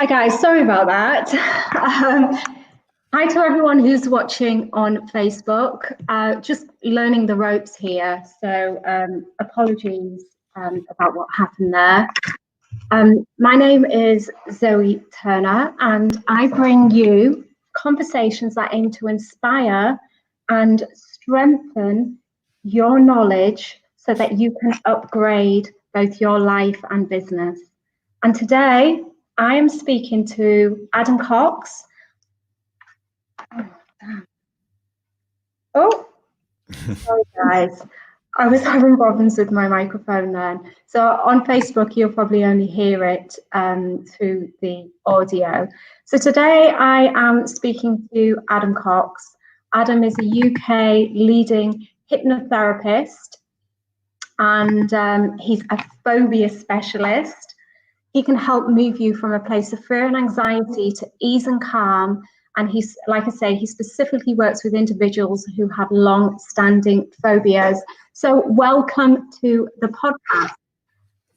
Hi guys, sorry about that. Hi to everyone who's watching on Facebook. Just learning the ropes here, so apologies about what happened there. My name is Zoe Turner, and I bring you conversations that aim to inspire and strengthen your knowledge so that you can upgrade both your life and business. And today, I am speaking to Adam Cox. Oh, sorry guys. I was having problems with my microphone then. So on Facebook, you'll probably only hear it through the audio. So today I am speaking to Adam Cox. Adam is a UK leading hypnotherapist, and he's a phobia specialist. He can help move you from a place of fear and anxiety to ease and calm. And he's, like I say, he specifically works with individuals who have long-standing phobias. So welcome to the podcast.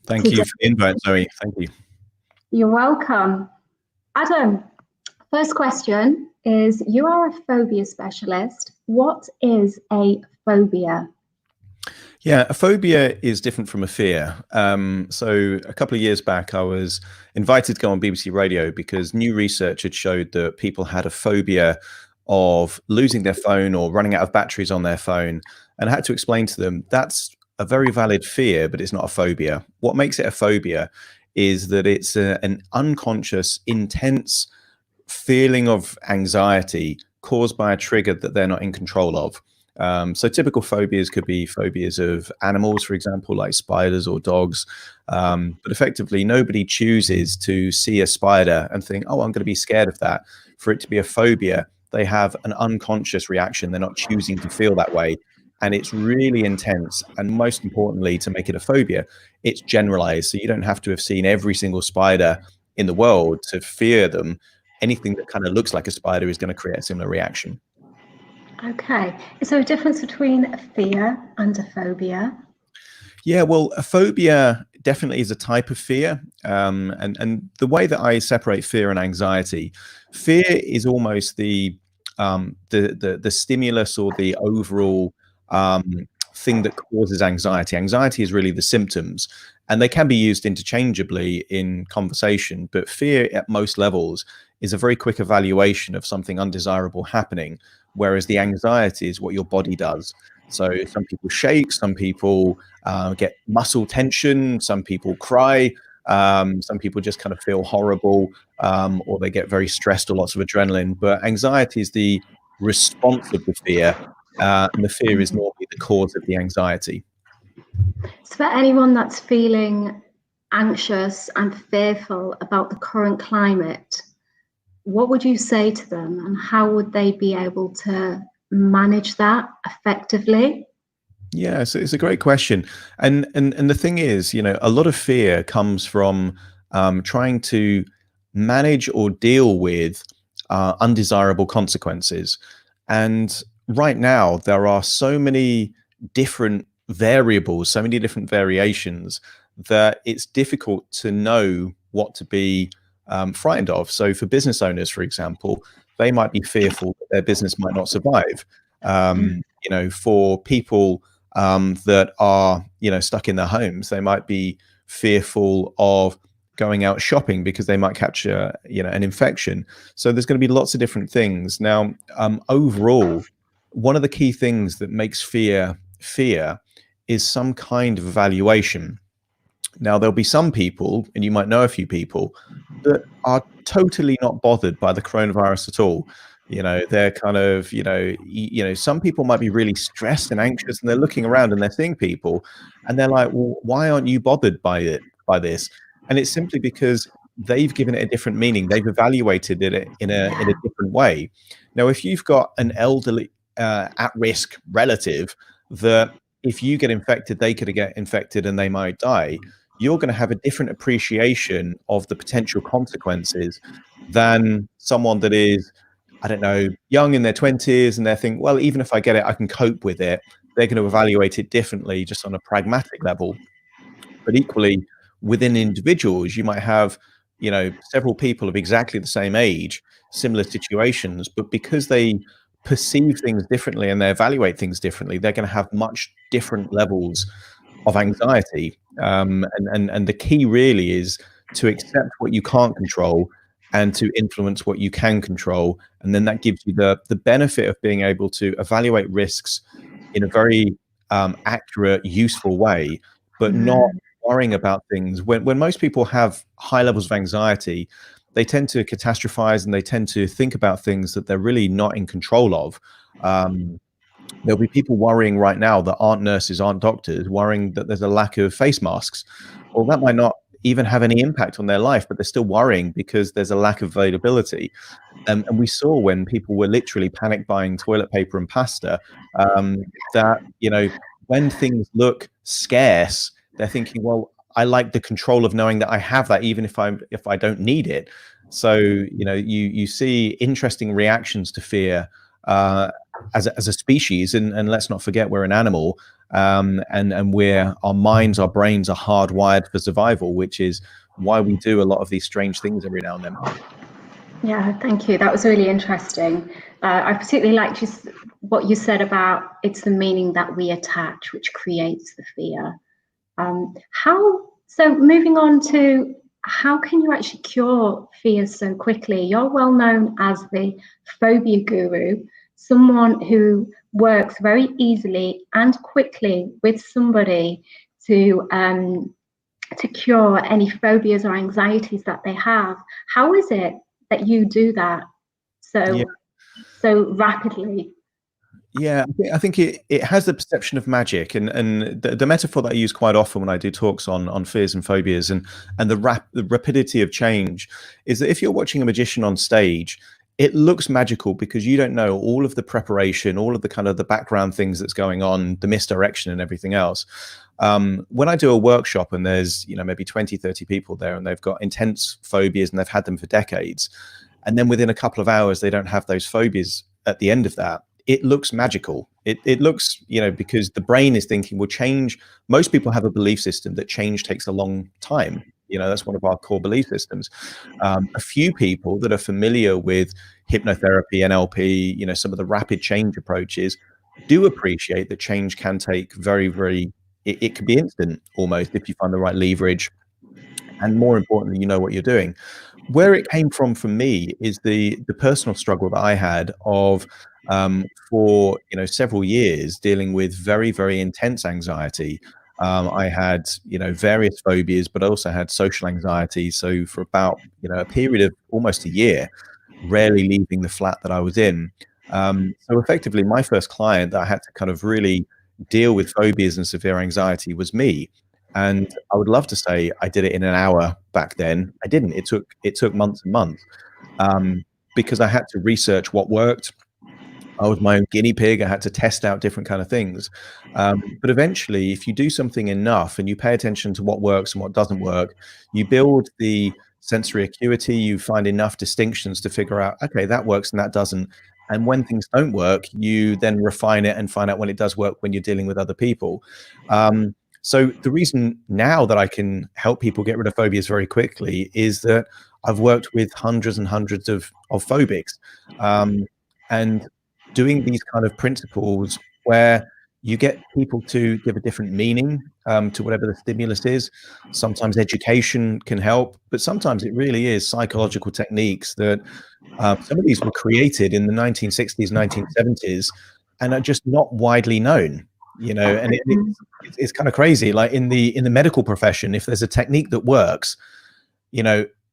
Thank you for the invite, Zoe. Thank you. You're welcome. Adam, first question is, you are a phobia specialist. What is a phobia? Yeah, a phobia is different from a fear. So a couple of years back, I was invited to go on BBC Radio because new research had showed that people had a phobia of losing their phone or running out of batteries on their phone. And I had to explain to them that's a very valid fear, but it's not a phobia. What makes it a phobia is that it's an unconscious, intense feeling of anxiety caused by a trigger that they're not in control of. So typical phobias could be phobias of animals, for example, like spiders or dogs. But effectively, nobody chooses to see a spider and think, oh, I'm going to be scared of that. For it to be a phobia, they have an unconscious reaction. They're not choosing to feel that way. And it's really intense. And most importantly, to make it a phobia, it's generalized. So you don't have to have seen every single spider in the world to fear them. Anything that kind of looks like a spider is going to create a similar reaction. Okay. Is there a difference between a fear and a phobia? Yeah, well, a phobia definitely is a type of fear. And the way that I separate fear and anxiety, fear is almost the stimulus or the overall thing that causes anxiety. Anxiety is really the symptoms, and they can be used interchangeably in conversation. But fear at most levels is a very quick evaluation of something undesirable happening, whereas the anxiety is what your body does. So some people shake, some people get muscle tension, some people cry, some people just kind of feel horrible, or they get very stressed or lots of adrenaline. But anxiety is the response of the fear, and the fear is normally the cause of the anxiety. So for anyone that's feeling anxious and fearful about the current climate, what would you say to them, and how would they be able to manage that effectively? Yeah, so it's a great question, and the thing is, a lot of fear comes from trying to manage or deal with undesirable consequences. And right now, there are so many different variables, so many different variations, that it's difficult to know what to be frightened of. So, for business owners, for example, they might be fearful that their business might not survive. For people that are stuck in their homes, they might be fearful of going out shopping because they might catch an infection. So there's going to be lots of different things. Now, overall, one of the key things that makes fear is some kind of evaluation. Now, there'll be some people, and you might know a few people, that are totally not bothered by the coronavirus at all. They're kind of, some people might be really stressed and anxious, and they're looking around and they're seeing people, and they're like, well, why aren't you bothered by this? And it's simply because they've given it a different meaning. They've evaluated it in a different way. Now, if you've got an elderly, at-risk relative that if you get infected, they could get infected and they might die, you're going to have a different appreciation of the potential consequences than someone that is, I don't know, young in their 20s, and they think, well, even if I get it, I can cope with it. They're going to evaluate it differently, just on a pragmatic level. But equally, within individuals, you might have, several people of exactly the same age, similar situations, but because they perceive things differently and they evaluate things differently, they're going to have much different levels of anxiety. And the key really is to accept what you can't control and to influence what you can control. And then that gives you the benefit of being able to evaluate risks in a very accurate, useful way, but not worrying about things. When most people have high levels of anxiety, they tend to catastrophize and they tend to think about things that they're really not in control of. There'll be people worrying right now that aren't nurses, aren't doctors, worrying that there's a lack of face masks. Well, that might not even have any impact on their life, but they're still worrying because there's a lack of availability. And we saw when people were literally panic buying toilet paper and pasta, that, when things look scarce, they're thinking, well, I like the control of knowing that I have that, even if I don't need it. So, you see interesting reactions to fear as a species, and let's not forget we're an animal, and our minds, our brains are hardwired for survival, which is why we do a lot of these strange things every now and then. Yeah, thank you. That was really interesting. I particularly liked what you said about it's the meaning that we attach, which creates the fear. So moving on to how can you actually cure fear so quickly? You're well known as the phobia guru, someone who works very easily and quickly with somebody to cure any phobias or anxieties that they have. How is it that you do that so rapidly? Yeah, I think it has the perception of magic, and the metaphor that I use quite often when I do talks on fears and phobias and the rapidity of change is that if you're watching a magician on stage, it looks magical because you don't know all of the preparation, all of the kind of the background things that's going on, the misdirection and everything else. When I do a workshop and there's maybe 20, 30 people there and they've got intense phobias and they've had them for decades, and then within a couple of hours they don't have those phobias at the end of that, it looks magical. It looks, because the brain is thinking, well, change. Most people have a belief system that change takes a long time. That's one of our core belief systems. A few people that are familiar with hypnotherapy, NLP, some of the rapid change approaches, do appreciate that change can take very, very, it can be instant almost if you find the right leverage. and more importantly, you know what you're doing. Where it came from for me is the personal struggle that I had of for several years dealing with very, very intense anxiety. I had various phobias, but I also had social anxiety. So for about a period of almost a year, rarely leaving the flat that I was in. So effectively, my first client that I had to kind of really deal with phobias and severe anxiety was me. And I would love to say I did it in an hour back then. I didn't. It took months and months, because I had to research what worked. I was my own guinea pig. I had to test out different kind of things. But eventually, if you do something enough and you pay attention to what works and what doesn't work, you build the sensory acuity. You find enough distinctions to figure out, okay, that works and that doesn't. And when things don't work, you then refine it and find out when it does work when you're dealing with other people. So the reason now that I can help people get rid of phobias very quickly is that I've worked with hundreds and hundreds of phobics. And doing these kind of principles where you get people to give a different meaning to whatever the stimulus is. Sometimes education can help, but sometimes it really is psychological techniques that some of these were created in the 1960s, 1970s, and are just not widely known. And it's kind of crazy. Like in the medical profession, if there's a technique that works,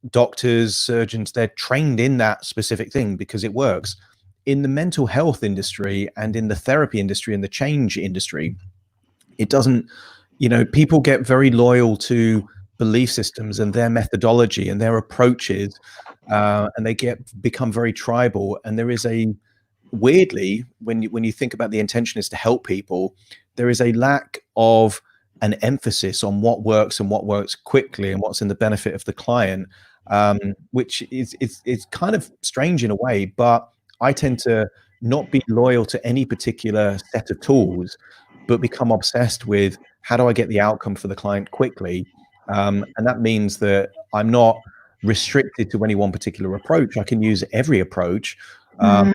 doctors, surgeons, they're trained in that specific thing because it works. In the mental health industry and in the therapy industry and the change industry, it doesn't, people get very loyal to belief systems and their methodology and their approaches, and they become very tribal. And there is weirdly, when you think about the intention is to help people, there is a lack of an emphasis on what works and what works quickly and what's in the benefit of the client, which is kind of strange in a way, but I tend to not be loyal to any particular set of tools, but become obsessed with how do I get the outcome for the client quickly. And that means that I'm not restricted to any one particular approach. I can use every approach to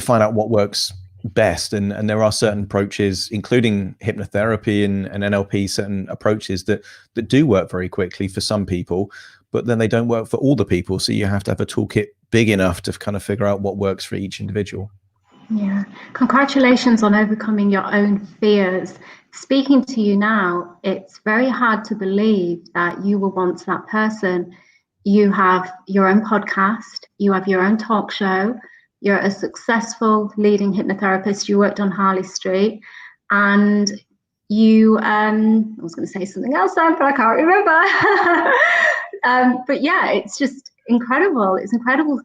find out what works best. And there are certain approaches, including hypnotherapy and NLP, certain approaches that do work very quickly for some people, but then they don't work for all the people. So you have to have a toolkit big enough to kind of figure out what works for each individual. Yeah. Congratulations on overcoming your own fears. Speaking to you now, it's very hard to believe that you were once that person. You have your own podcast, you have your own talk show, you're a successful leading hypnotherapist, you worked on Harley Street, and you, I was going to say something else then, but I can't remember. But yeah, it's just incredible. It's incredible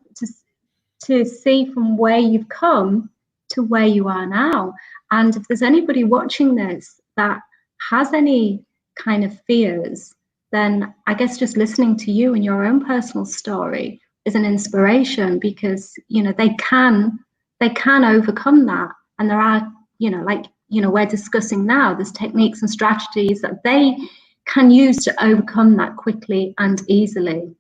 to see from where you've come to where you are now. And if there's anybody watching this that has any kind of fears, then I guess just listening to you and your own personal story is an inspiration, because they can overcome that. And there are, we're discussing now, there's techniques and strategies that they can use to overcome that quickly and easily.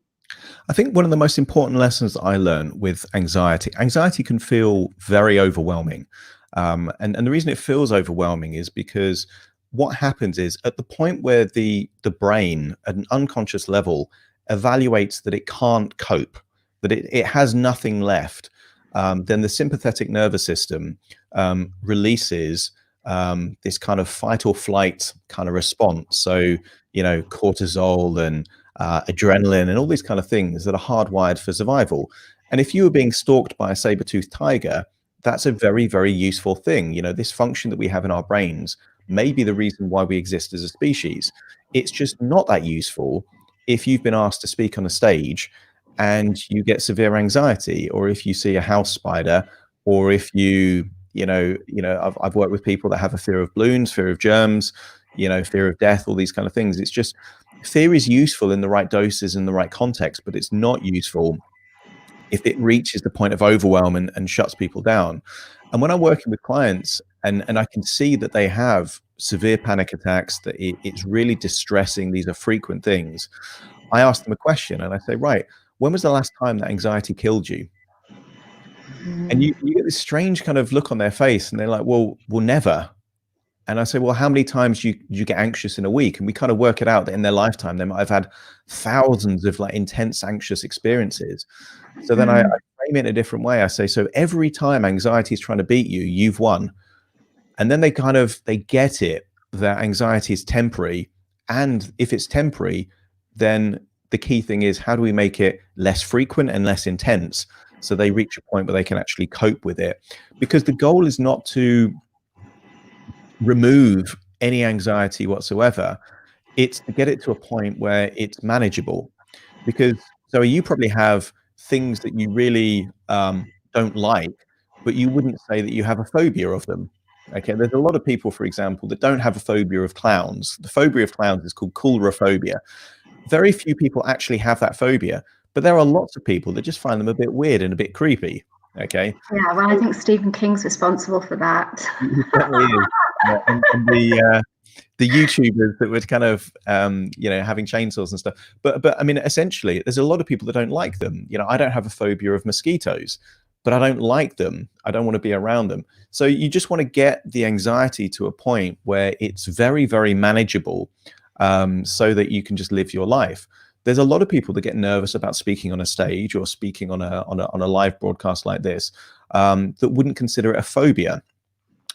I think one of the most important lessons that I learned with anxiety can feel very overwhelming. And the reason it feels overwhelming is because what happens is at the point where the brain at an unconscious level evaluates that it can't cope, that it has nothing left, then the sympathetic nervous system releases this kind of fight or flight kind of response. So, cortisol and adrenaline and all these kind of things that are hardwired for survival. And if you were being stalked by a saber-toothed tiger, that's a very, very useful thing. This function that we have in our brains may be the reason why we exist as a species. It's just not that useful if you've been asked to speak on a stage and you get severe anxiety, or if you see a house spider, or if I've worked with people that have a fear of balloons, fear of germs, fear of death, all these kind of things. It's just, fear is useful in the right doses, in the right context, but it's not useful if it reaches the point of overwhelm and shuts people down. And when I'm working with clients and I can see that they have severe panic attacks, that it's really distressing, these are frequent things, I ask them a question and I say, right, when was the last time that anxiety killed you? And you get this strange kind of look on their face and they're like, well, never. And I say, well, how many times do you get anxious in a week? And we kind of work it out that in their lifetime, they might have had thousands of like intense anxious experiences. So then I frame it in a different way. I say, so every time anxiety is trying to beat you, you've won. And then they get it that anxiety is temporary. And if it's temporary, then the key thing is, how do we make it less frequent and less intense? So they reach a point where they can actually cope with it. Because the goal is not to remove any anxiety whatsoever. It's to get it to a point where it's manageable. Because so you probably have things that you really don't like, but you wouldn't say that you have a phobia of them. Okay, there's a lot of people, for example, that don't have a phobia of clowns. The phobia of clowns is called coulrophobia. Very few people actually have that phobia, but there are lots of people that just find them a bit weird and a bit creepy. Okay. Yeah, well, I think Stephen King's responsible for that. He certainly is. Yeah, and the YouTubers that would kind of having chainsaws and stuff. But I mean, essentially, there's a lot of people that don't like them. I don't have a phobia of mosquitoes, but I don't like them. I don't want to be around them. So you just want to get the anxiety to a point where it's very, very manageable, so that you can just live your life. There's a lot of people that get nervous about speaking on a stage or speaking on a live broadcast like this, that wouldn't consider it a phobia.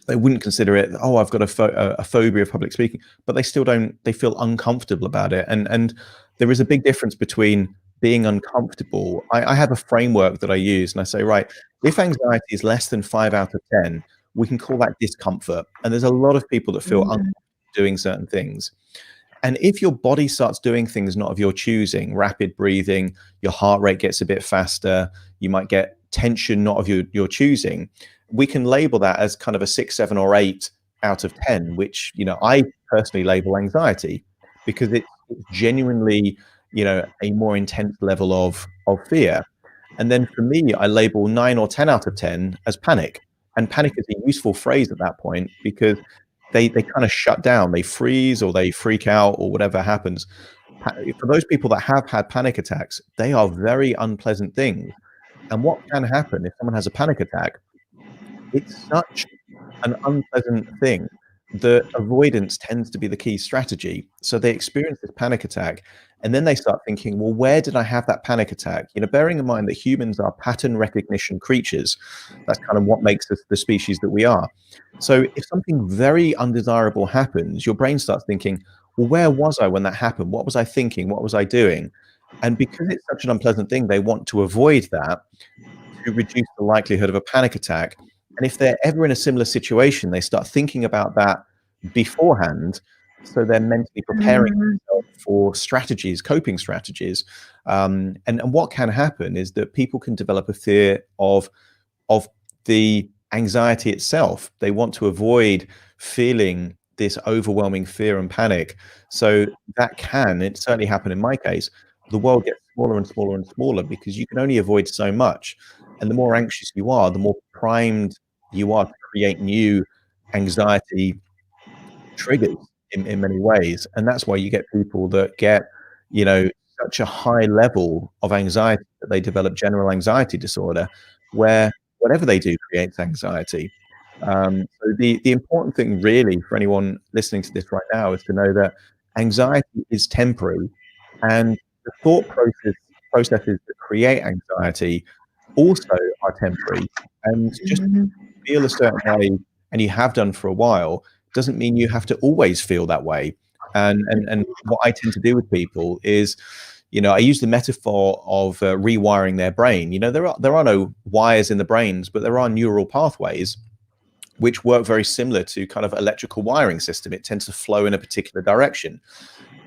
They wouldn't consider it, oh, I've got a phobia of public speaking, but they still don't, they feel uncomfortable about it. And there is a big difference between being uncomfortable. I have a framework that I use, and I say, right, if anxiety is less than 5 out of 10, we can call that discomfort. And there's a lot of people that feel uncomfortable doing certain things. And if your body starts doing things not of your choosing, rapid breathing, your heart rate gets a bit faster, you might get tension not of your choosing, we can label that as kind of a 6, 7, or 8 out of 10, which, I personally label anxiety, because it's genuinely, a more intense level of fear. And then for me, I label 9 or 10 out of 10 as panic. And panic is a useful phrase at that point, because they kind of shut down, they freeze, or they freak out, or whatever happens. For those people that have had panic attacks, they are very unpleasant things. And what can happen if someone has a panic attack, it's such an unpleasant thing that avoidance tends to be the key strategy. So they experience this panic attack, and then they start thinking, well, where did I have that panic attack? Bearing in mind that humans are pattern recognition creatures. That's kind of what makes us the species that we are. So if something very undesirable happens, your brain starts thinking, well, where was I when that happened? What was I thinking? What was I doing? And because it's such an unpleasant thing, they want to avoid that to reduce the likelihood of a panic attack. And if they're ever in a similar situation, they start thinking about that beforehand. So they're mentally preparing themselves for strategies, coping strategies. And what can happen is that people can develop a fear of the anxiety itself. They want to avoid feeling this overwhelming fear and panic. So that it certainly happened in my case. The world gets smaller and smaller and smaller, because you can only avoid so much. And the more anxious you are, the more primed you are to create new anxiety triggers in many ways. And that's why you get people that get, such a high level of anxiety that they develop general anxiety disorder, where whatever they do creates anxiety. So the important thing really for anyone listening to this right now is to know that anxiety is temporary, and the thought processes that create anxiety also are temporary. And just feel a certain way, and you have done for a while, doesn't mean you have to always feel that way. And what I tend to do with people is, I use the metaphor of rewiring their brain. There are no wires in the brains, but there are neural pathways which work very similar to kind of electrical wiring system. It tends to flow in a particular direction.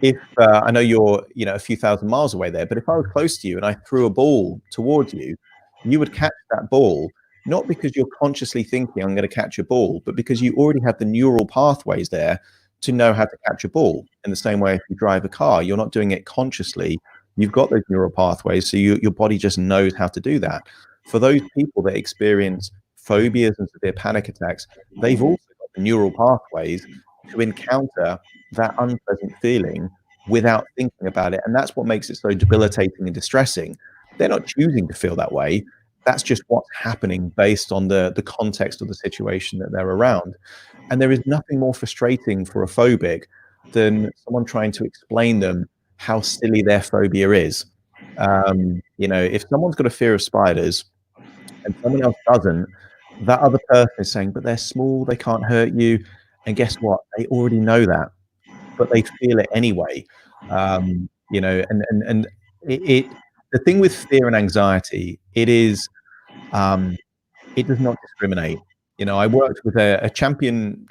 If I know you're a few thousand miles away there, but if I was close to you and I threw a ball towards you, you would catch that ball, not because you're consciously thinking I'm going to catch a ball, but because you already have the neural pathways there to know how to catch a ball. In the same way, if you drive a car, you're not doing it consciously. You've got those neural pathways, so your body just knows how to do that. For those people that experience phobias and severe panic attacks, they've also got the neural pathways to encounter that unpleasant feeling without thinking about it. And that's what makes it so debilitating and distressing. They're not choosing to feel that way. That's just what's happening based on the context of the situation that they're around. And there is nothing more frustrating for a phobic than someone trying to explain them how silly their phobia is. You know, if someone's got a fear of spiders and someone else doesn't, that other person is saying, but they're small, they can't hurt you. And guess what? They already know that, but they feel it anyway. You know, and the thing with fear and anxiety, it does not discriminate. You know, I worked with a champion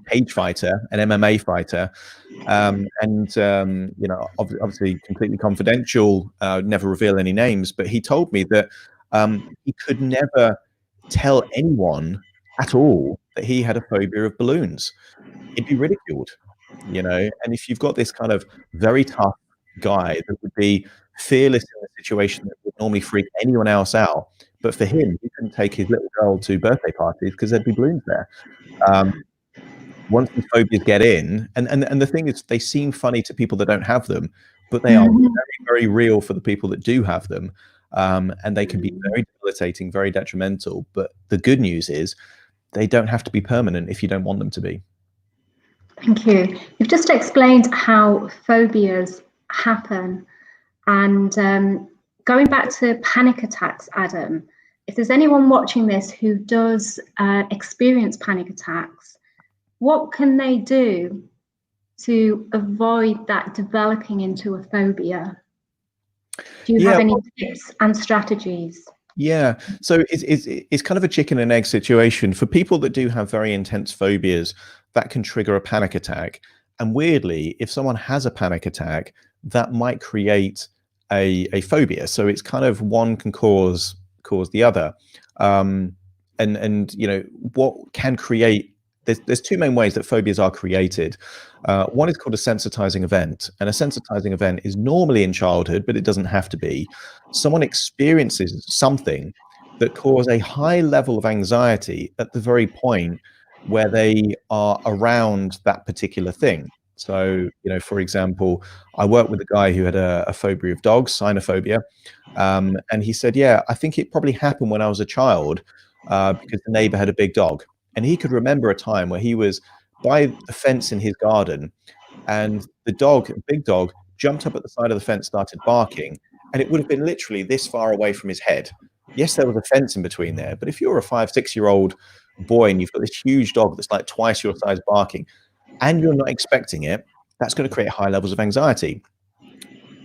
cage fighter, an MMA fighter, you know, obviously completely confidential, never reveal any names, but he told me that he could never tell anyone at all that he had a phobia of balloons. He'd be ridiculed, you know. And if you've got this kind of very tough guy that would be fearless in a situation that would normally freak anyone else out, but for him, he couldn't take his little girl to birthday parties because there'd be balloons there. Once these phobias get in, and the thing is, they seem funny to people that don't have them, but they are very, very real for the people that do have them. And they can be very debilitating, very detrimental. But the good news is they don't have to be permanent if you don't want them to be. Thank you. You've just explained how phobias happen. And going back to panic attacks, Adam, if there's anyone watching this who does experience panic attacks, what can they do to avoid that developing into a phobia? Do you have any tips and strategies? Yeah, so it's kind of a chicken and egg situation. For people that do have very intense phobias, that can trigger a panic attack. And weirdly, if someone has a panic attack, that might create a phobia. So it's kind of one can cause the other. And you know, what can create, there's two main ways that phobias are created. One is called a sensitizing event, and a sensitizing event is normally in childhood, but it doesn't have to be. Someone experiences something that causes a high level of anxiety at the very point where they are around that particular thing. So, you know, for example, I worked with a guy who had a phobia of dogs, cynophobia, and he said, yeah, I think it probably happened when I was a child because the neighbor had a big dog. And he could remember a time where he was by a fence in his garden and the dog, a big dog, jumped up at the side of the fence, started barking, and it would have been literally this far away from his head. Yes, there was a fence in between there, but if you're a 5-6-year-old boy and you've got this huge dog that's like twice your size barking and you're not expecting it, that's going to create high levels of anxiety.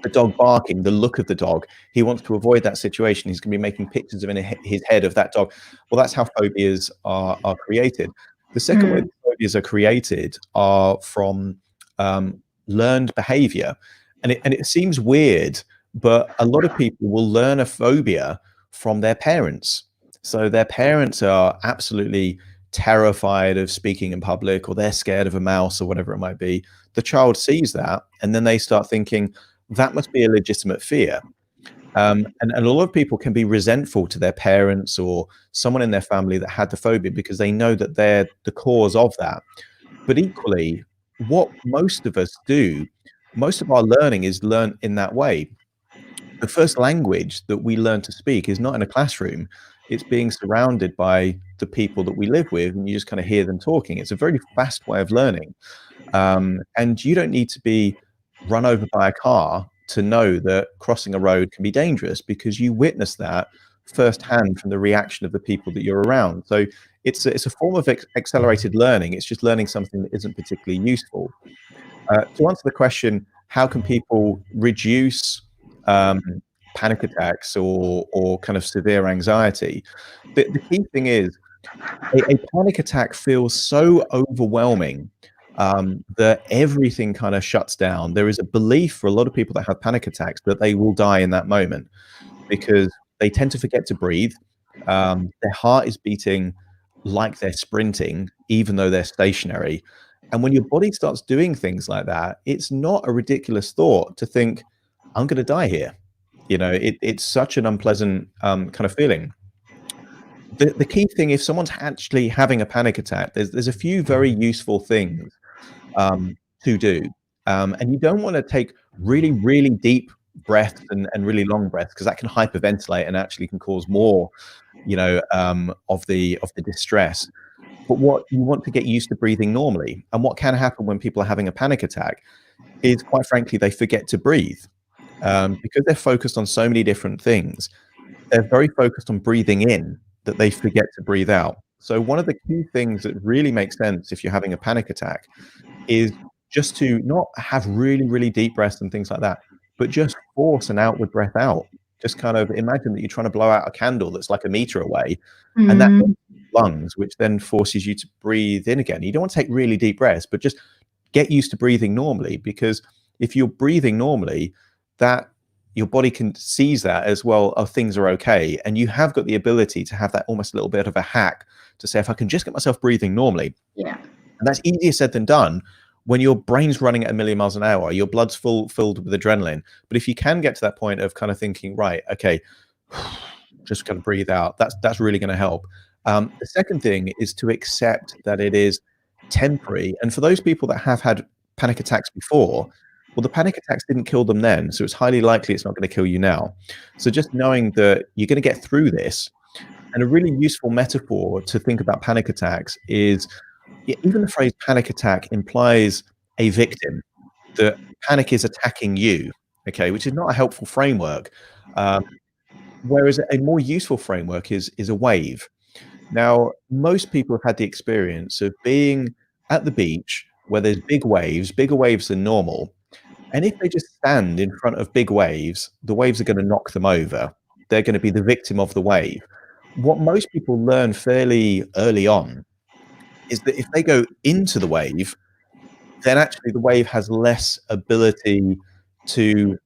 The dog barking, the look of the dog, he wants to avoid that situation. He's going to be making pictures of in his head of that dog. Well, that's how phobias are created. The second way that phobias are created are from learned behavior. And it seems weird, but a lot of people will learn a phobia from their parents. So their parents are absolutely terrified of speaking in public, or they're scared of a mouse, or whatever it might be. The child sees that, and then they start thinking, that must be a legitimate fear. And a lot of people can be resentful to their parents or someone in their family that had the phobia because they know that they're the cause of that. But equally, what most of us do, most of our learning is learned in that way. The first language that we learn to speak is not in a classroom. It's being surrounded by the people that we live with, and you just kind of hear them talking. It's a very fast way of learning. And you don't need to be run over by a car to know that crossing a road can be dangerous, because you witness that firsthand from the reaction of the people that you're around. So it's a form of accelerated learning. It's just learning something that isn't particularly useful. To answer the question, how can people reduce panic attacks or kind of severe anxiety? The key thing is a panic attack feels so overwhelming that everything kind of shuts down. There is a belief for a lot of people that have panic attacks that they will die in that moment because they tend to forget to breathe. Their heart is beating like they're sprinting, even though they're stationary. And when your body starts doing things like that, it's not a ridiculous thought to think, I'm going to die here. You know, it's such an unpleasant kind of feeling. The key thing, if someone's actually having a panic attack, there's a few very useful things to do. And you don't want to take really, really deep breaths and really long breaths, because that can hyperventilate and actually can cause more, of the distress. But what you want to get used to breathing normally. And what can happen when people are having a panic attack is, quite frankly, they forget to breathe, because they're focused on so many different things. They're very focused on breathing in that they forget to breathe out. So one of the key things that really makes sense if you're having a panic attack is just to not have really, really deep breaths and things like that, but just force an outward breath out. Just kind of imagine that you're trying to blow out a candle that's like a meter away, and that Mm. lungs, which then forces you to breathe in again. You don't want to take really deep breaths, but just get used to breathing normally, because if you're breathing normally, that your body can seize that as well, oh, things are okay. And you have got the ability to have that almost a little bit of a hack to say, if I can just get myself breathing normally. Yeah. And that's easier said than done when your brain's running at 1,000,000 miles an hour, your blood's filled with adrenaline. But if you can get to that point of kind of thinking, right, okay, just kind of breathe out, that's really going to help. The second thing is to accept that it is temporary. And for those people that have had panic attacks before, well, the panic attacks didn't kill them then, so it's highly likely it's not going to kill you now. So just knowing that you're going to get through this. And a really useful metaphor to think about panic attacks is, even the phrase panic attack implies a victim, that panic is attacking you, okay, which is not a helpful framework. Whereas a more useful framework is a wave. Now, most people have had the experience of being at the beach where there's big waves, bigger waves than normal. And if they just stand in front of big waves, the waves are going to knock them over. They're going to be the victim of the wave. What most people learn fairly early on is that if they go into the wave, then actually the wave has less ability to,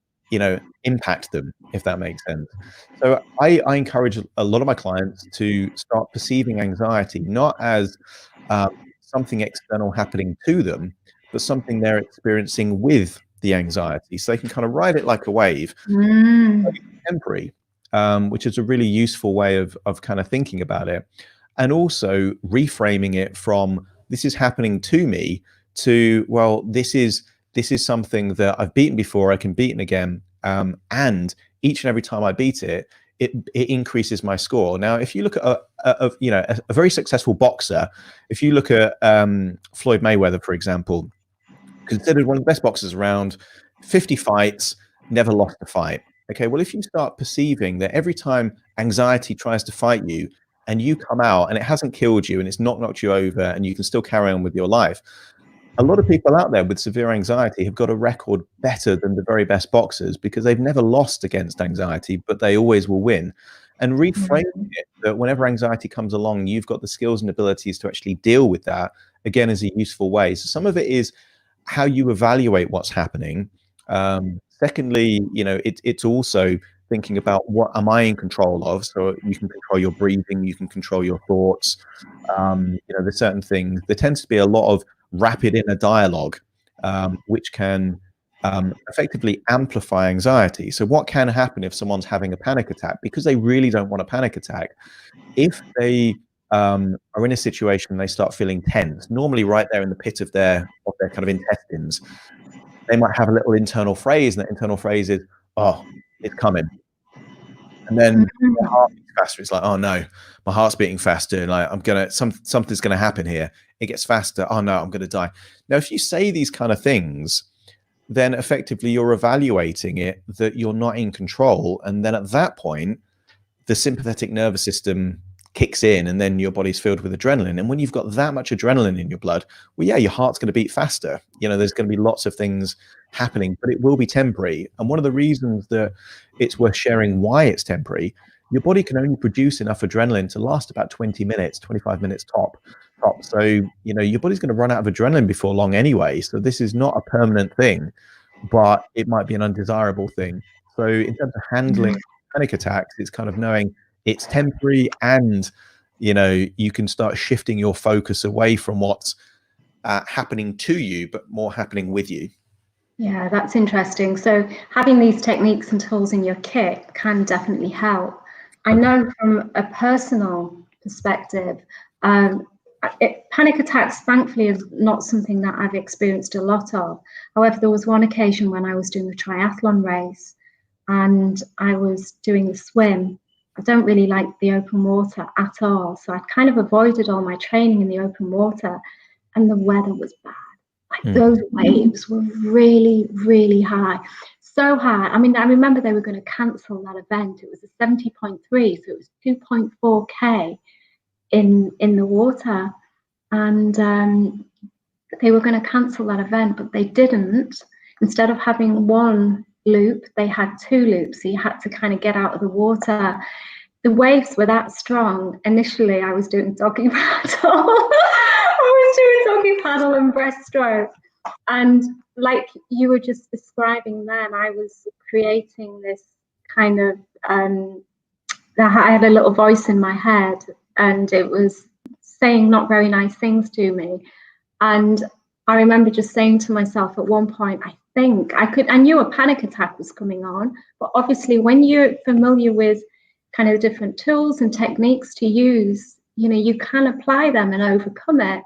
impact them, if that makes sense. So I encourage a lot of my clients to start perceiving anxiety not as something external happening to them, but something they're experiencing with the anxiety. So they can kind of ride it like a wave, Mm. temporary, which is a really useful way of kind of thinking about it. And also reframing it from, this is happening to me, to, well, this is something that I've beaten before, I can beat it again, and each and every time I beat it, it increases my score. Now, if you look at a very successful boxer, if you look at Floyd Mayweather, for example, considered one of the best boxers around, 50 fights, never lost a fight. Okay, well, if you start perceiving that every time anxiety tries to fight you and you come out and it hasn't killed you and it's not knocked you over and you can still carry on with your life, a lot of people out there with severe anxiety have got a record better than the very best boxers because they've never lost against anxiety, but they always will win. And reframing it that whenever anxiety comes along, you've got the skills and abilities to actually deal with that, again, is a useful way. So some of it is how you evaluate what's happening. Secondly, it's also thinking about, what am I in control of? So you can control your breathing, you can control your thoughts. There's certain things. There tends to be a lot of rapid inner dialogue, which can effectively amplify anxiety. So what can happen if someone's having a panic attack because they really don't want a panic attack? If they are in a situation and they start feeling tense, normally right there in the pit of their kind of intestines, they might have a little internal phrase, and that internal phrase is, "Oh, it's coming." And then their heart beats faster. It's like, "Oh no, my heart's beating faster. Like something's gonna happen here." It gets faster. "Oh no, I'm gonna die." Now, if you say these kind of things, then effectively you're evaluating it that you're not in control, and then at that point, the sympathetic nervous system kicks in, and then your body's filled with adrenaline. And when you've got that much adrenaline in your blood, well, yeah, your heart's going to beat faster. There's going to be lots of things happening, but it will be temporary. And one of the reasons that it's worth sharing why it's temporary, your body can only produce enough adrenaline to last about 20 minutes, 25 minutes top. So, your body's going to run out of adrenaline before long anyway. So this is not a permanent thing, but it might be an undesirable thing. So in terms of handling panic attacks, it's kind of knowing it's temporary, and you can start shifting your focus away from what's happening to you, but more happening with you. Yeah, that's interesting. So having these techniques and tools in your kit can definitely help. I know from a personal perspective, panic attacks, thankfully, is not something that I've experienced a lot of. However, there was one occasion when I was doing a triathlon race, and I was doing the swim. I don't really like the open water at all, so I'd kind of avoided all my training in the open water, and the weather was bad. Like those waves were really, really high. So high. I mean, I remember they were going to cancel that event. It was a 70.3, so it was 2.4K in the water. And they were going to cancel that event, but they didn't. Instead of having one loop, they had two loops. So you had to kind of get out of the water. The waves were that strong. Initially, I was doing doggy paddle. I was doing doggy paddle and breaststroke. And like you were just describing then, I was creating this kind of, I had a little voice in my head, and it was saying not very nice things to me. And I remember just saying to myself at one point, I knew a panic attack was coming on, but obviously when you're familiar with kind of different tools and techniques to use, you know, you can apply them and overcome it.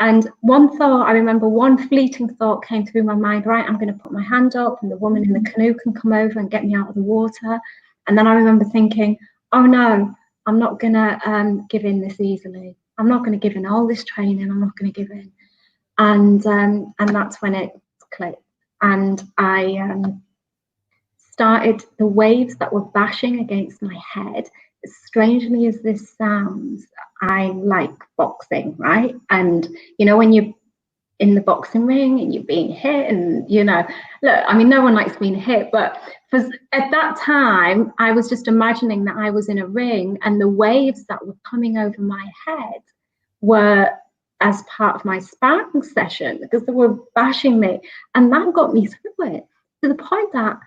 And I remember one fleeting thought came through my mind, right, I'm going to put my hand up and the woman in the canoe can come over and get me out of the water. And then I remember thinking, oh no, I'm not going to give in this easily. I'm not going to give in all this training. I'm not going to give in. And that's when it clicked. And I started, the waves that were bashing against my head, as strangely as this sounds, I like boxing, right? And, you know, when you're in the boxing ring and you're being hit and, you know, look, I mean, no one likes being hit, but at that time, I was just imagining that I was in a ring and the waves that were coming over my head were as part of my sparring session because they were bashing me. And that got me through it to the point that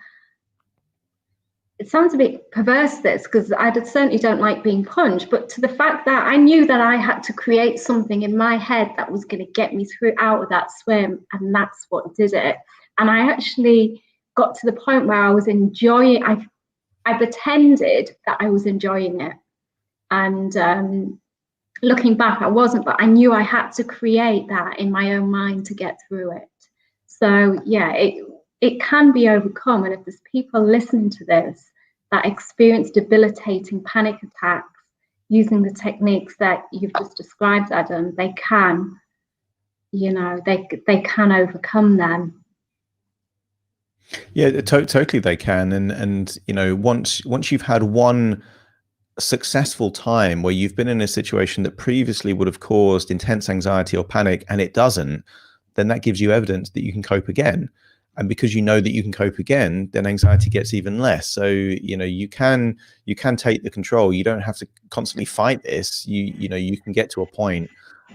it sounds a bit perverse, this, because I certainly don't like being punched, but to the fact that I knew that I had to create something in my head that was going to get me through out of that swim, and that's what did it. And I actually got to the point where I was enjoying, I pretended that I was enjoying it. And looking back, I wasn't, but I knew I had to create that in my own mind to get through it. So yeah, it can be overcome. And if there's people listening to this that experience debilitating panic attacks using the techniques that you've just described, Adam, they can, you know, they can overcome them. Yeah, totally they can. And you know, once you've had one successful time where you've been in a situation that previously would have caused intense anxiety or panic and it doesn't, then that gives you evidence that you can cope again. And because you know that you can cope again, then anxiety gets even less. So, you know, you can take the control. You don't have to constantly fight this. You know, you can get to a point.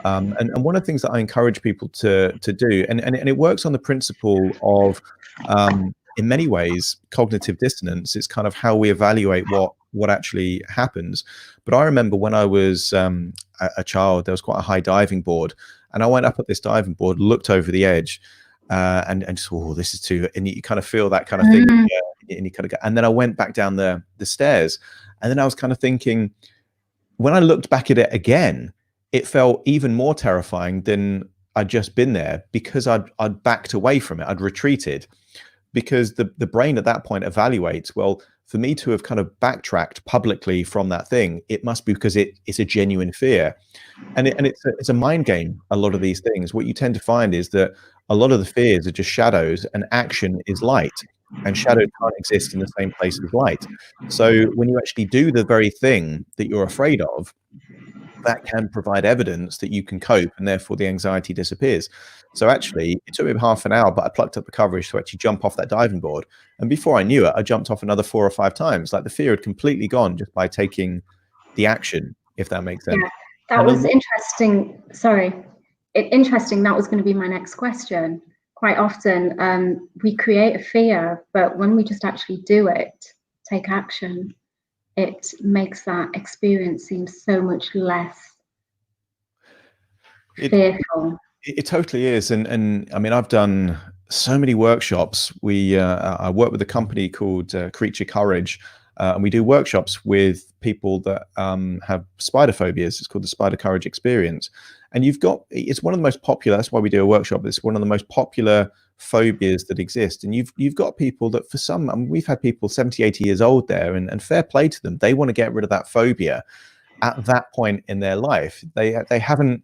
And one of the things that I encourage people to do, and it works on the principle of, in many ways, cognitive dissonance. It's kind of how we evaluate what actually happens. But I remember when I was a child, there was quite a high diving board, and I went up at this diving board, looked over the edge, and just, oh, this is too, and you kind of feel that kind of thing, and you kind of go, and then I went back down the stairs, and then I was kind of thinking, when I looked back at it again, it felt even more terrifying than I'd just been there, because I'd backed away from it, I'd retreated, because the brain at that point evaluates, well, for me to have kind of backtracked publicly from that thing, it must be because it's a genuine fear. And it's a mind game, a lot of these things. What you tend to find is that a lot of the fears are just shadows, and action is light, and shadows can't exist in the same place as light. So when you actually do the very thing that you're afraid of, that can provide evidence that you can cope, and therefore the anxiety disappears. So actually, it took me half an hour, but I plucked up the courage to actually jump off that diving board. And before I knew it, I jumped off another 4 or 5 times. Like, the fear had completely gone just by taking the action, if that makes sense. Yeah, that was interesting. Sorry. Interesting. That was going to be my next question. Quite often, we create a fear, but when we just actually do it, take action, it makes that experience seem so much less fearful. It totally is. And I mean, I've done so many workshops. I work with a company called Creature Courage, and we do workshops with people that have spider phobias. It's called the Spider Courage Experience. And it's one of the most popular, that's why we do a workshop. It's one of the most popular phobias that exist. And you've got people that, for some, I mean, we've had people 70, 80 years old there, and fair play to them. They want to get rid of that phobia at that point in their life. They haven't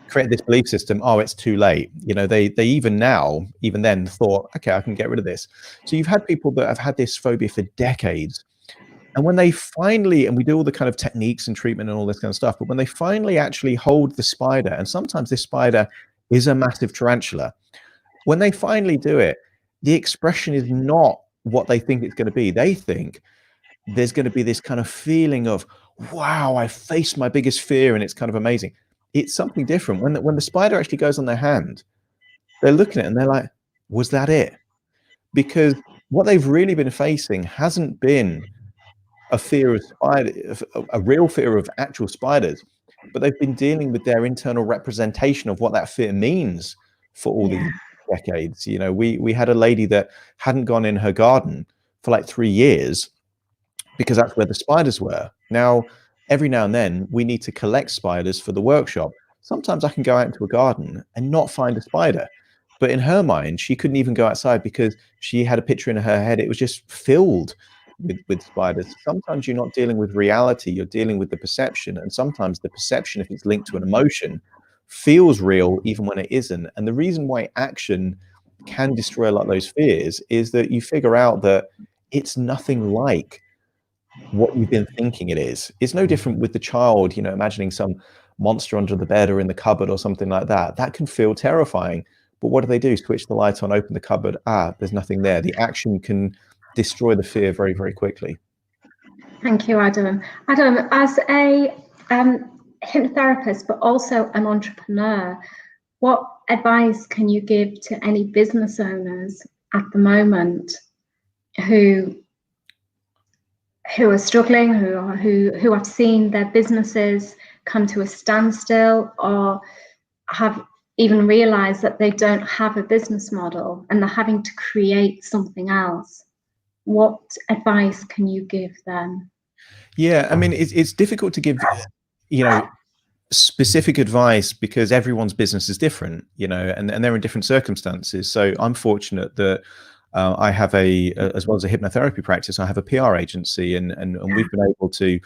create this belief system, oh, it's too late. You know, they even then thought, okay, I can get rid of this. So you've had people that have had this phobia for decades. And when they finally, and we do all the kind of techniques and treatment and all this kind of stuff, but when they finally actually hold the spider, and sometimes this spider is a massive tarantula, when they finally do it, the expression is not what they think it's going to be. They think there's going to be this kind of feeling of, wow, I faced my biggest fear and it's kind of amazing. It's something different. When the spider actually goes on their hand, they're looking at it and they're like, was that it? Because what they've really been facing hasn't been a fear of spiders, a real fear of actual spiders, but they've been dealing with their internal representation of what that fear means for all these decades. You know, we had a lady that hadn't gone in her garden for like 3 years because that's where the spiders were. Now, every now and then we need to collect spiders for the workshop. Sometimes I can go out into a garden and not find a spider. But in her mind, she couldn't even go outside because she had a picture in her head. It was just filled with spiders. Sometimes you're not dealing with reality, you're dealing with the perception. And sometimes the perception, if it's linked to an emotion, feels real even when it isn't. And the reason why action can destroy a lot of those fears is that you figure out that it's nothing like what you've been thinking it is. It's no different with the child, you know, imagining some monster under the bed or in the cupboard or something like that. That can feel terrifying. But what do? Switch the light on, open the cupboard. Ah, there's nothing there. The action can destroy the fear very, very quickly. Thank you, Adam. Adam, as a hypnotherapist, but also an entrepreneur, what advice can you give to any business owners at the moment who are struggling, who have seen their businesses come to a standstill, or have even realized that they don't have a business model and they're having to create something else? What advice can you give them? Yeah, I mean, it's difficult to give, you know, specific advice because everyone's business is different, you know, and they're in different circumstances. So I'm fortunate that I have as well as a hypnotherapy practice, I have a PR agency, and we've been able to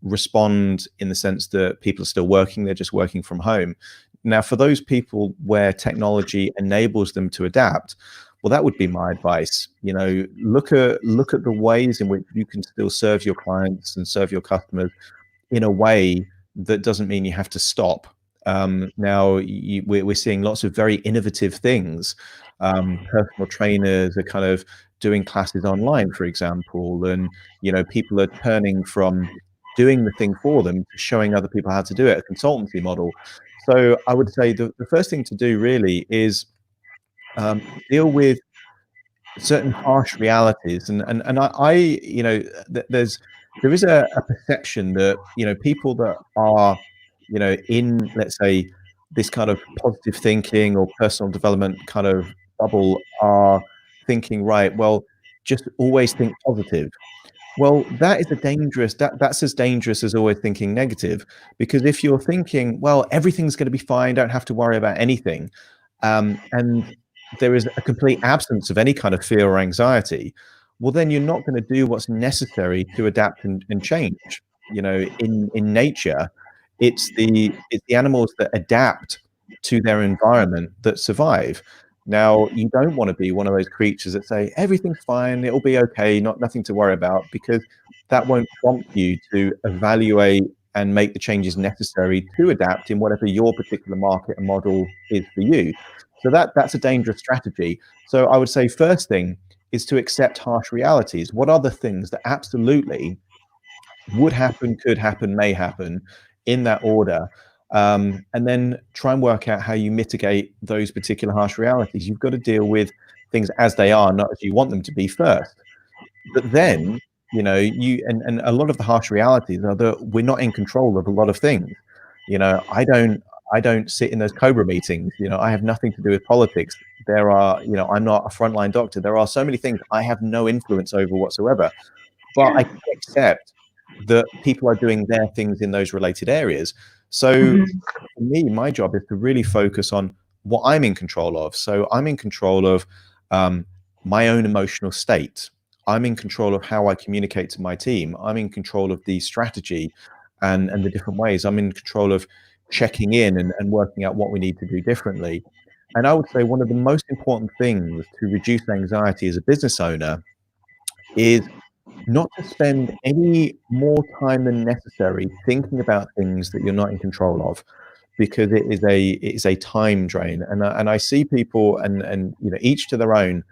respond in the sense that people are still working, they're just working from home. Now, for those people where technology enables them to adapt, well, that would be my advice. You know, look at the ways in which you can still serve your clients and serve your customers in a way that doesn't mean you have to stop. Now, we're seeing lots of very innovative things. Personal trainers are kind of doing classes online, for example, and you know, people are turning from doing the thing for them to showing other people how to do it, a consultancy model. So I would say the first thing to do really is deal with certain harsh realities, and I you know, there is a perception that, you know, people that are, you know, in, let's say, this kind of positive thinking or personal development kind of bubble are thinking, right, well, just always think positive. Well, that is that's as dangerous as always thinking negative, because if you're thinking, well, everything's going to be fine, don't have to worry about anything, and there is a complete absence of any kind of fear or anxiety, well, then you're not going to do what's necessary to adapt and change. You know, in nature, it's the animals that adapt to their environment that survive. Now, you don't want to be one of those creatures that say everything's fine, it'll be okay, nothing to worry about, because that won't prompt you to evaluate and make the changes necessary to adapt in whatever your particular market and model is for you. So that's a dangerous strategy. So I would say first thing is to accept harsh realities. What are the things that absolutely would happen, could happen, may happen, in that order? And then try and work out how you mitigate those particular harsh realities. You've got to deal with things as they are, not as you want them to be first. But then, you know, and a lot of the harsh realities are that we're not in control of a lot of things. You know, I don't sit in those COBRA meetings. You know, I have nothing to do with politics. There are, you know, I'm not a frontline doctor. There are so many things I have no influence over whatsoever. But I can accept that people are doing their things in those related areas. So for me, my job is to really focus on what I'm in control of. So I'm in control of my own emotional state. I'm in control of how I communicate to my team. I'm in control of the strategy and the different ways. I'm in control of checking in and working out what we need to do differently. And I would say one of the most important things to reduce anxiety as a business owner is not to spend any more time than necessary thinking about things that you're not in control of, because it is a time drain. And I see people, and each to their own,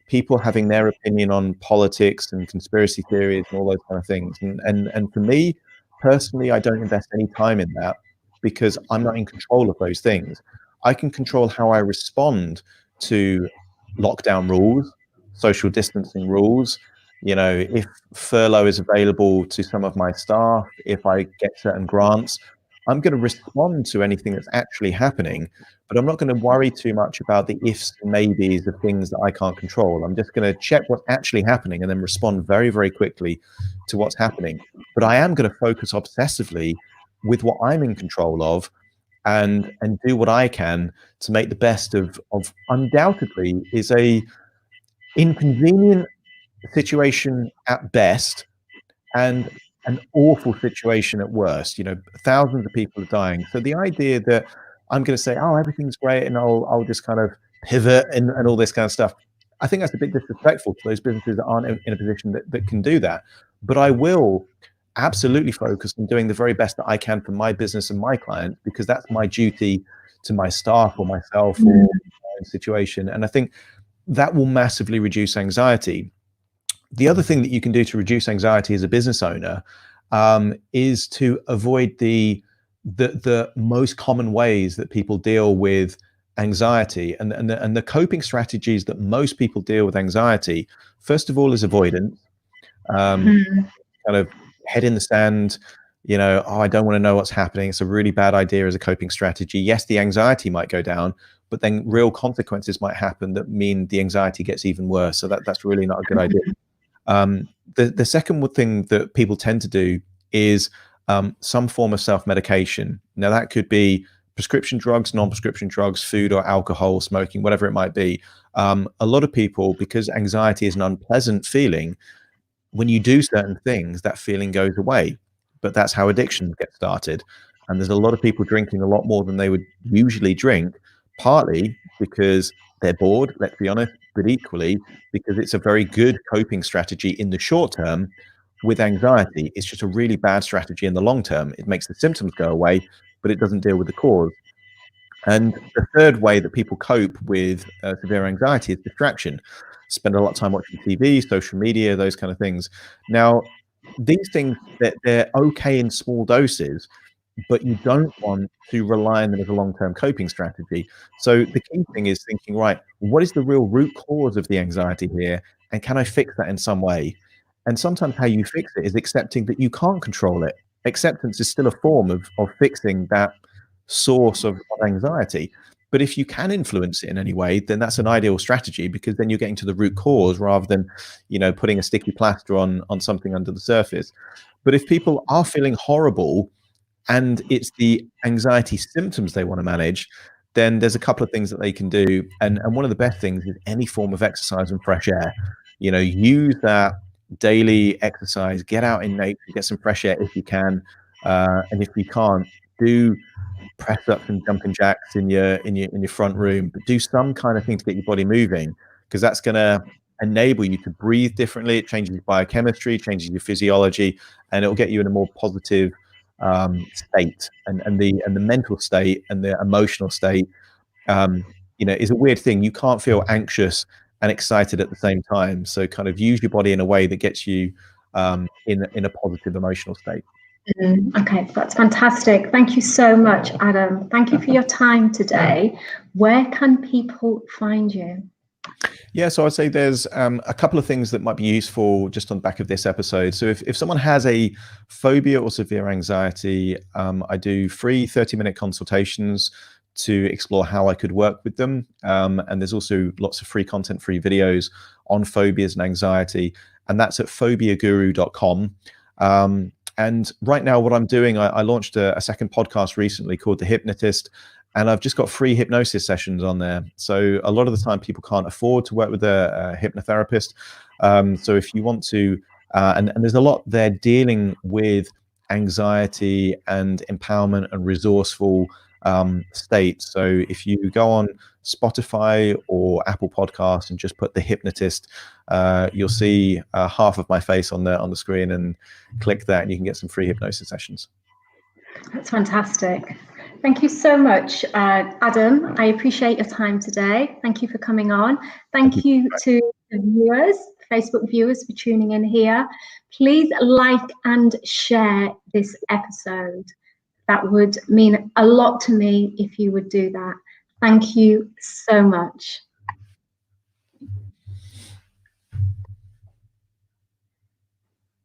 people having their opinion on politics and conspiracy theories and all those kind of things. And for me personally, I don't invest any time in that because I'm not in control of those things. I can control how I respond to lockdown rules, social distancing rules. If furlough is available to some of my staff, if I get certain grants, I'm going to respond to anything that's actually happening, but I'm not going to worry too much about the ifs and maybes of things that I can't control. I'm just going to check what's actually happening and then respond very, very quickly to what's happening. But I am going to focus obsessively with what I'm in control of, and do what I can to make the best of undoubtedly is a inconvenient situation at best and an awful situation at worst. Thousands of people are dying. So the idea that I'm going to say, oh, everything's great, and I'll just kind of pivot and all this kind of stuff, I think that's a bit disrespectful to those businesses that aren't in a position that can do that. But I will absolutely focus on doing the very best that I can for my business and my clients, because that's my duty to my staff or myself or my situation. And I think that will massively reduce anxiety. The other thing that you can do to reduce anxiety as a business owner is to avoid the most common ways that people deal with anxiety, and the coping strategies that most people deal with anxiety. First of all, is avoidance. Kind of head in the sand. Oh, I don't want to know what's happening. It's a really bad idea as a coping strategy. Yes, the anxiety might go down, but then real consequences might happen that mean the anxiety gets even worse. So that's really not a good idea. The second thing that people tend to do is some form of self-medication. Now, that could be prescription drugs, non-prescription drugs, food or alcohol, smoking, whatever it might be. A lot of people, because anxiety is an unpleasant feeling, when you do certain things, that feeling goes away. But that's how addictions get started. And there's a lot of people drinking a lot more than they would usually drink, partly because they're bored, let's be honest, but equally because it's a very good coping strategy in the short term. With anxiety, it's just a really bad strategy in the long term. It makes the symptoms go away, but it doesn't deal with the cause. And the third way that people cope with severe anxiety is distraction. Spend a lot of time watching TV, social media, those kind of things. Now, these things, they're okay in small doses, but you don't want to rely on them as a long-term coping strategy. So the key thing is thinking, right, what is the real root cause of the anxiety here? And can I fix that in some way? And sometimes how you fix it is accepting that you can't control it. Acceptance is still a form of fixing that source of anxiety. But if you can influence it in any way, then that's an ideal strategy, because then you're getting to the root cause rather than, putting a sticky plaster on something under the surface. But if people are feeling horrible and it's the anxiety symptoms they want to manage, then there's a couple of things that they can do. And one of the best things is any form of exercise and fresh air. Use that daily exercise, get out in nature, get some fresh air if you can. And if you can't, do press ups and jumping jacks in your front room, but do some kind of thing to get your body moving, because that's going to enable you to breathe differently. It changes your biochemistry, changes your physiology, and it'll get you in a more positive state. And the mental state and the emotional state is a weird thing. You can't feel anxious and excited at the same time. So kind of use your body in a way that gets you in a positive emotional state. Okay, that's fantastic. Thank you so much, Adam. Thank you for your time today. Where can people find you? Yeah, so I'd say there's a couple of things that might be useful just on the back of this episode. So if someone has a phobia or severe anxiety, I do free 30-minute consultations to explore how I could work with them. And there's also lots of free content, free videos on phobias and anxiety. And that's at phobiaguru.com. And right now what I'm doing, I launched a second podcast recently called The Hypnotist. and I've just got free hypnosis sessions on there. So a lot of the time people can't afford to work with a hypnotherapist. So if you want to, and there's a lot there dealing with anxiety and empowerment and resourceful state. So if you go on Spotify or Apple Podcasts and just put The Hypnotist, you'll see half of my face on the screen, and click that and you can get some free hypnosis sessions. That's fantastic. Thank you so much, Adam. I appreciate your time today. Thank you for coming on. Thank you to the viewers, Facebook viewers, for tuning in here. Please like and share this episode. That would mean a lot to me if you would do that. Thank you so much.